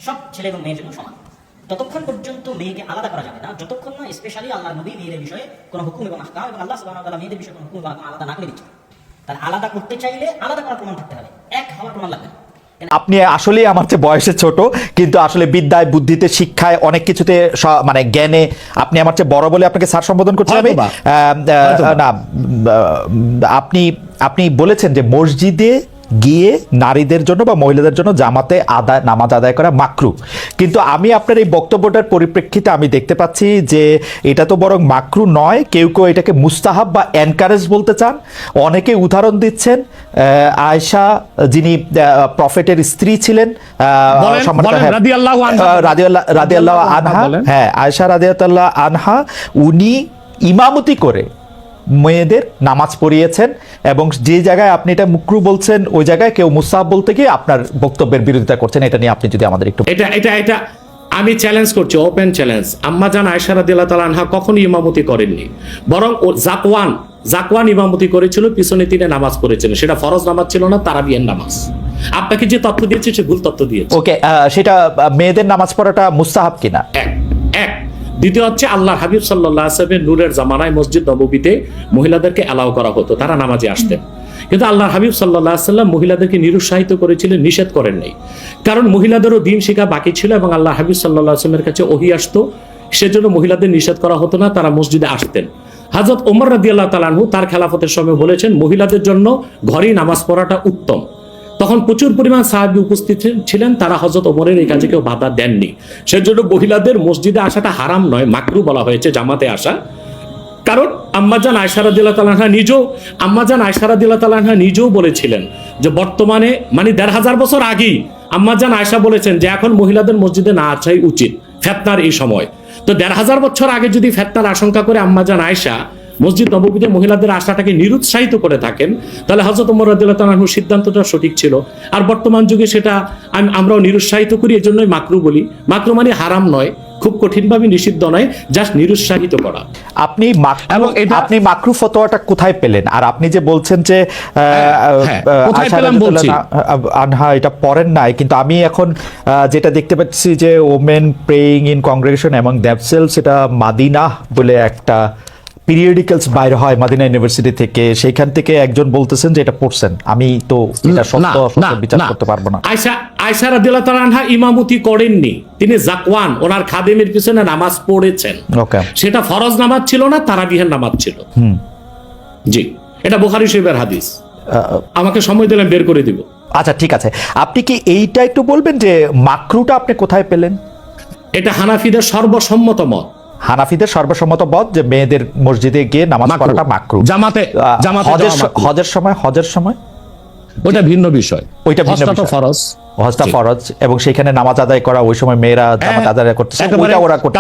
সব ছেলে এবং মেয়ের জন্য সমান। ততক্ষণ পর্যন্ত মেয়েকে আলাদা করা যাবে না যতক্ষণ না স্পেশালি আল্লাহর নবী মেয়েদের বিষয়ে কোনো হুকুম এবং আহকাম এবং আল্লাহ সুবহানাহু ওয়া তাআলা মেয়েদের বিষয়ে কোনো হুকুম এবং আহকাম আলাদা না করে দিচ্ছে। তার আলাদা করতে চাইলে আলাদা করার প্রমাণ থাকতে হবে, এক হওয়ার প্রমাণ লাগবে না। আপনি আসলেই আমার চেয়ে বয়সে ছোট, কিন্তু আসলে বিদ্যায়, বুদ্ধিতে, শিক্ষায়, অনেক কিছুতে মানে জ্ঞানে আপনি আমার চেয়ে বড় বলে আপনাকে স্যার সম্বোধন করছি আমি। না, আপনি বলেছেন যে মসজিদে গিয়ে নারীদের জন্য বা মহিলাদের জন্য জামাতে নামাজ আদায় করা মাকরু, কিন্তু আমি আপনার এই বক্তব্যটার পরিপ্রেক্ষিতে আমি দেখতে পাচ্ছি যে এটা তো বরং মাকরু নয়, কেউ কেউ এটাকে মুস্তাহাব বা এনকারেজ বলতে চান। অনেকে উদাহরণ দিচ্ছেন আয়েশা, যিনি প্রফেটের স্ত্রী ছিলেন, রাদিয়াল্লাহু আনহা, হ্যাঁ আয়েশা রাদিয়াল্লাহু আনহা, উনি ইমামতি করে মেয়েদের নামাজ পড়িয়েছেন, এবং যে জায়গায় আপনি এটা মুকরু বলছেন ওই জায়গায় কেউ মুস্তাহাব বলতে গিয়ে আপনার বক্তব্যের বিরোধিতা করছেন। এটা নিয়ে আপনি যদি আমাদের একটু এটা আমি চ্যালেঞ্জ করছি, ওপেন চ্যালেঞ্জ। আম্মা জান আয়েশা রাদিয়াল্লাহু তাআলা আনহা কখনো ইমামতি করেননি, বরং জাকওয়ান ইমামতি করেছিল, পিছনে তিনি নামাজ পড়েছিলেন। সেটা ফরজ নামাজ ছিল না, তারাবিয়ার নামাজ। আপনাকে যে তথ্য দিয়েছে সে ভুল তথ্য দিয়েছে। ওকে, সেটা মেয়েদের নামাজ পড়াটা মুস্তাহাব কিনা? এক দ্বিতীয় হচ্ছে আল্লাহর হাবিব সাল্লাল্লাহু আলাইহি ওয়াসাল্লামের নূরের জামানায় মসজিদ নববীতে মহিলাদেরকে এলাও করা হতো, তারা নামাজে আসতেন। কিন্তু আল্লাহর হাবিব সাল্লাল্লাহু আলাইহি ওয়াসাল্লাম মহিলাদেরকে নিরুৎসাহিত করেছিলেন, নিষেধ করেন নাই। কারণ মহিলাদেরও দিন শেখা বাকি ছিল এবং আল্লাহর হাবিব সাল্লাল্লাহু আলাইহি ওয়াসাল্লামের কাছে ওহী আসতো, সেজন্য মহিলাদের নিষেধ করা হতো না, তারা মসজিদে আসতেন। হযরত ওমর রাদিয়াল্লাহু তাআলা আনহু তার খেলাফতের সময় বলেছেন মহিলাদের জন্য ঘরেই নামাজ পড়াটা উত্তম। তখন প্রচুর পরিমাণ সাহাবী উপস্থিত ছিলেন, তারা হযরত ওমরের এই কাজে কেউ বাধা দেননি। সেজন্য মহিলাদের মসজিদে আসাটা হারাম নয়, মাকরু বলা হয়েছে জামাতে আসা। কারণ আম্মাজান আয়েশা রাদিয়াল্লাহু তাআলা আনহা নিজেও বলেছিলেন যে বর্তমানে মানে ১৫০০ বছর আগেই আম্মাজান আয়েশা বলেছেন যে এখন মহিলাদের মসজিদে না আসাই উচিত ফিতনার এই সময়। তো ১৫০০ বছর আগে যদি ফিতনার আশঙ্কা করে আম্মাজান আয়েশা মসজিদ নববীতে মহিলাদের আশাটাকে নিরুৎসাহিত করে থাকেন, তাহলে হযরত ওমর রাদিয়াল্লাহু তাআলা আনহুর সিদ্ধান্তটা সঠিক ছিল। আর বর্তমান যুগে সেটা আমরাও নিরুৎসাহিত করি, এজন্যই মাকরু বলি। মাকরু মানে হারাম নয়, খুব কঠিনভাবে নিষিদ্ধ নয়, জাস্ট নিরুৎসাহিত করা। আপনি মাকরু ফতোয়াটা কোথায় পেলেন? আর আপনি যে বলছেন যে আনহা এটা পড়েন নাই, কিন্তু আমি এখন যেটা দেখতে পাচ্ছি যে women praying in congregation among themselves, এটা মাদিনা বলে একটা পিরিয়ডিক্যালস বাইরে হয় মাদিনা ইউনিভার্সিটি থেকে, সেইখান থেকে একজন বলতেছেন যে এটা পড়ছেন। আমি তো এটা সত্য বিচার করতে পারবো না। আয়েশা রাদিয়াল্লাহু তাআলা আনহা ইমামতি করেননি, তিনি জাকওয়ান ওনার খাদেমের পিছনে নামাজ পড়েছেন। সেটা ফরজ নামাজ ছিল না, তারাবিহের নামাজ ছিল। জি, এটা বুখারী শরীফের হাদিস। আমাকে সময় দিলেন, বের করে দিব। আচ্ছা ঠিক আছে, আপনি কি এইটা একটু বলবেন যে মাকরুটা আপনি কোথায় পেলেন? এটা হানাফিদের সর্বসম্মত মত। হানাফিদের সর্বসম্মত মত যে মেয়েদের মসজিদে গিয়ে নামাজ পড়াটা মাকরু। হজের সময় ওটা ভিন্ন বিষয়, ওইটা ফরজ, হজটা ফরজ, এবং সেখানে নামাজ আদায় করা ওই সময় মেয়েরা জামাত আদায় করতেছে, ওইটা ওরা করতে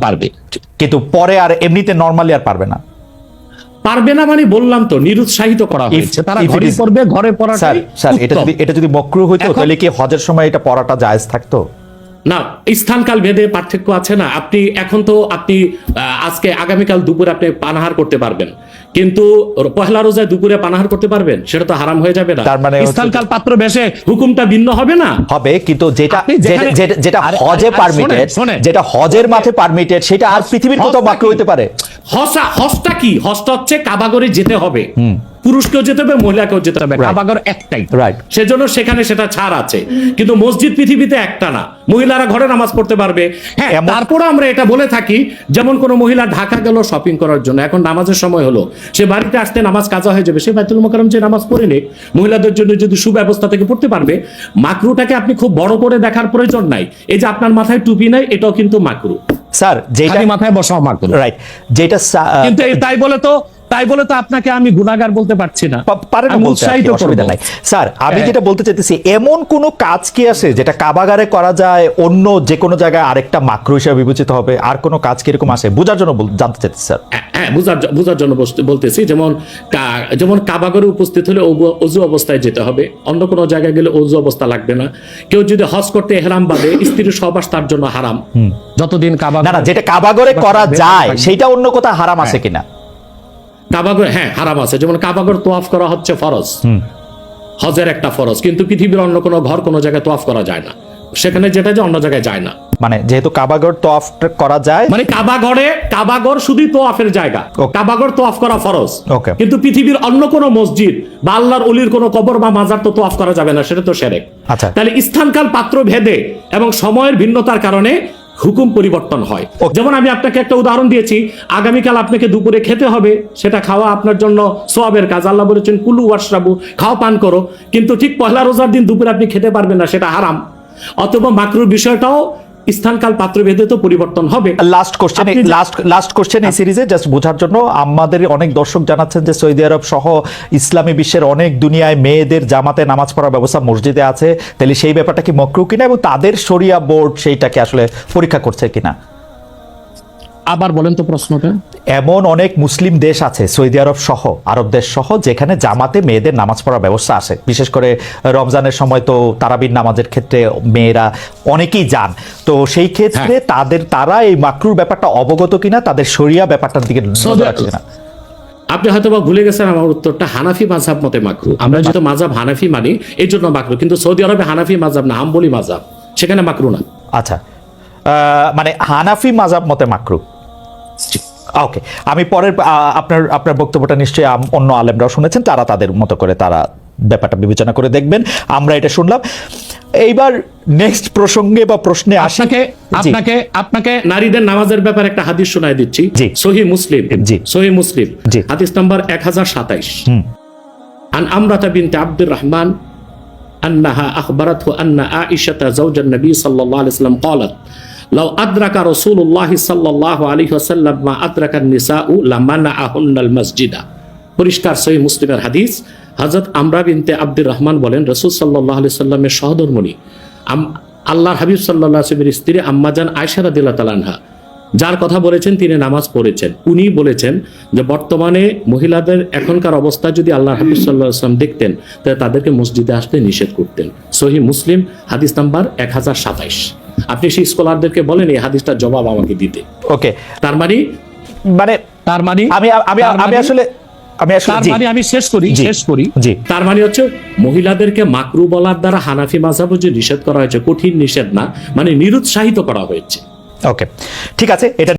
পারবে, কিন্তু পরে আর এমনিতে নরমালি আর পারবে না। পারবে না মানে বললাম তো নিরুৎসাহিত করা হয়েছে, তারা ঘরে পড়বে, ঘরে পড়াটাই স্যার এটা যদি মাকরু হইতো তাহলে কি হজের সময় এটা পড়াটা জায়েজ থাকতো? না, স্থানকাল ভেদে পার্থক্য আছে না। আপনি আজকে আগামীকাল দুপুরে আপনি পানাহার করতে পারবেন, কিন্তু পহেলা রোজায় দুপুরে পানাহার করতে পারবেন? সেটা তো হারাম হয়ে যাবে না। তার মানে স্থানকাল পাত্র বেশে হুকুমটা ভিন্ন হবে না? হবে, কিন্তু যেটা হজে পারমিটেড, যেটা হজের মাঠে পারমিটেড, সেটা আর পৃথিবীর কোথাও মাকরু হতে পারে? হজটা কি? হজটা হচ্ছে কাবাগরে যেতে হবে, পুরুষকেও যেতে হবে, মহিলাকেও যেতে হবে, কাবাগর একটাই, সেজন্য সেখানে সেটা ছাড় আছে। কিন্তু মসজিদ পৃথিবীতে একটা না, মহিলারা ঘরে নামাজ পড়তে পারবে। হ্যাঁ, তারপরে আমরা এটা বলে থাকি, যেমন কোন মহিলা ঢাকা গেল শপিং করার জন্য, এখন নামাজের সময় হলো, সে বাড়িতে আসতে নামাজ কাজা হয়ে যাবে, সে বাইতুল মুকাররম যে নামাজ পড়ে নে, মহিলাদের জন্য যদি সুব্যবস্থা থেকে পড়তে পারবে। মাকরুটাকে আপনি খুব বড় করে দেখার প্রয়োজন নাই। এই যে আপনার মাথায় টুপি নাই, এটাও কিন্তু মাকরু স্যার, যেটা মাথায় বসা মাকরু, রাইট, যেটা কিন্তু তাই বলে তো আপনাকে আমি গুনাহগার বলতে পারছি না, স্যার। আমি যেটা বলতে চাইতেছি, এমন কোন কাজ কি আছে যেটা কাবাগারে করা যায়, অন্য যে কোনো জায়গায় আরেকটা মাকরু হিসেবে বিবেচিত হবে? আর কোন কাজ কি এরকম আছে? বোঝার জন্য জানতে চাইতেছি স্যার। হ্যাঁ, বোঝার জন্য বলতেছি। যেমন কাবাগরে উপস্থিত হলে অজু অবস্থায় যেতে হবে, অন্য কোনো জায়গায় গেলে অজু অবস্থা লাগবে না। কেউ যদি হজ করতে ইহরাম বাঁধে, স্ত্রীর সহবাস তার জন্য হারাম যতদিন যেটা কাবাগরে করা যায় সেটা অন্য কোথাও হারাম আছে কিনা? কাবাগর, হ্যাঁ হারাম আছে। যেমন কাবাগর তোয়াফ করা হচ্ছে ফরজ, হজের একটা ফরজ, কিন্তু পৃথিবীর অন্য কোনো ঘর কোনো জায়গায় তোয়াফ করা যায় না। সেখানে যেটা যে অন্য জায়গায় যায় না। মানে যেহেতু কাবাগর তওয়াফ করা যায়, মানে কাবাগর শুধুই তোয়াফের জায়গা, Okay. কাবাগর তোয়াফ করা ফরজ। Okay. কিন্তু পৃথিবীর অন্য কোনো মসজিদ বা আল্লাহর ওলির কোনো কবর বা মাজার তো তোয়াফ করা যাবে না, সেটা তো শিরক। আচ্ছা। তাহলে স্থানকাল পাত্র ভেদে এবং সময়ের ভিন্নতার কারণে হুকুম পরিবর্তন হয়। Okay. যেমন আমি আপনাকে একটা উদাহরণ দিয়েছি, আগামীকাল আপনাকে দুপুরে খেতে হবে, সেটা খাওয়া আপনার জন্য সওয়াবের কাজ। আল্লাহ বলেছেন কুলু ওয়াশরাবু, খাও পান করো, কিন্তু ঠিক পহেলা রোজার দিন দুপুরে আপনি খেতে পারবেন না, সেটা হারাম। অথবা মাকরুর বিষয়টাও স্থানকাল পাত্র ভেদে তো পরিবর্তন হবে। লাস্ট কোশ্চেন এই সিরিজে জাস্ট বোঝার জন্য, আমাদের অনেক দর্শক জানাচ্ছেন যে সৌদি আরব সহ ইসলামী বিশ্বের অনেক দুনিয়ায় মেয়েদের জামাতে নামাজ পড়ার ব্যবস্থা মসজিদে আছে, তাহলে সেই ব্যাপারটা কি মাকরুহ কিনা এবং তাদের শরিয়া বোর্ড সেইটাকে আসলে পরীক্ষা করছে কিনা? আবার বলেন তো প্রশ্নটা। এমন অনেক মুসলিম দেশ আছে সৌদি আরব সহ, আরব দেশ সহ, যেখানে জামাতে মেয়েদের নামাজ পড়ার ব্যবস্থা আছে। বিশেষ করে রমজানের সময় তো তারাবির নামাজের ক্ষেত্রে মেয়েরা অনেকেই যান। তো সেই ক্ষেত্রে তারা এই মাকরুর ব্যাপারটা অবগত কিনা, তাদের শরিয়া ব্যাপারটার দিকে নজর রাখছে কিনা? আপনি হয়তো বা ভুলে গেছেন আমার উত্তরটা। হানাফি মাযহাব মতে মাকরু। আমরা যেহেতু মাযহাব হানাফি মানি, এই জন্য মাকরু। কিন্তু সৌদি আরবে হানাফি মাযহাব না, হাম্বলি মাযহাব, সেখানে মাকরু না। আচ্ছা, মানে হানাফি মাযহাব মতে মাকরুহ। ওকে, আমি পরের আপনার বক্তব্যটা নিশ্চয়ই অন্য আলেমরাও শুনেছেন, তারা তাদের মতো করে তারা ব্যাপারটা বিবেচনা করে দেখবেন। আমরা এটা শুনলাম। এইবার নেক্সট প্রসঙ্গে বা প্রশ্নে আসি। আপনাকে নারীদের নামাজের ব্যাপারে একটা হাদিস শোনায় দিচ্ছি। জি। সহিহ মুসলিম। জি। সহিহ মুসলিম। জি। হাদিস নাম্বার 1027। আন আমরাতা বিনতে আব্দুর রহমান আন্নাহা আখবারাতহু আন্না আয়েশাতা যাওজান নবী সাল্লাল্লাহু আলাইহি ওয়াসাল্লাম ক্বালাত লাউ আদরাকা রাসূলুল্লাহ সাল্লাল্লাহু আলাইহি ওয়াসাল্লাম মা আদরাকান নিসাউ লামানাআহুন্নাল মাসজিদা। পরিষ্কার সহিহ মুসলিমের হাদিস। হযরত আমরা বিনতে আব্দুর রহমান বলেন, রাসূল সাল্লাল্লাহু আলাইহি ওয়াসাল্লামের সহধর্মিণী আল্লাহর হাবিব সাল্লাল্লাহু আলাইহি ওয়াসাল্লামের স্ত্রী আম্মাজান আয়েশা রাদিয়াল্লাহু তাআলা আনহা, যার কথা বলেছেন তিনি নামাজ পড়েছেন, উনি বলেছেন যে বর্তমানে মহিলাদের এখনকার অবস্থা যদি আল্লাহর হাবিব সাল্লাল্লাহু আলাইহি ওয়াসাল্লাম দেখতেন, তাহলে তাদেরকে মসজিদে আসতে নিষেধ করতেন। সহিহ মুসলিম হাদিস নাম্বার 1027। আপনি সেই স্কলারদেরকে বলেন এই হাদিসটার জবাব আমাকে দিতে। ওকে, তার মানে আমি শেষ করি। তার মানে হচ্ছে মহিলাদেরকে মাকরু বলার দ্বারা হানাফি মাযহাবও যে নিষেধ করা হয়েছে, কঠিন নিষেধ না, মানে নিরুৎসাহিত করা হয়েছে। ওকে, ঠিক আছে, এটা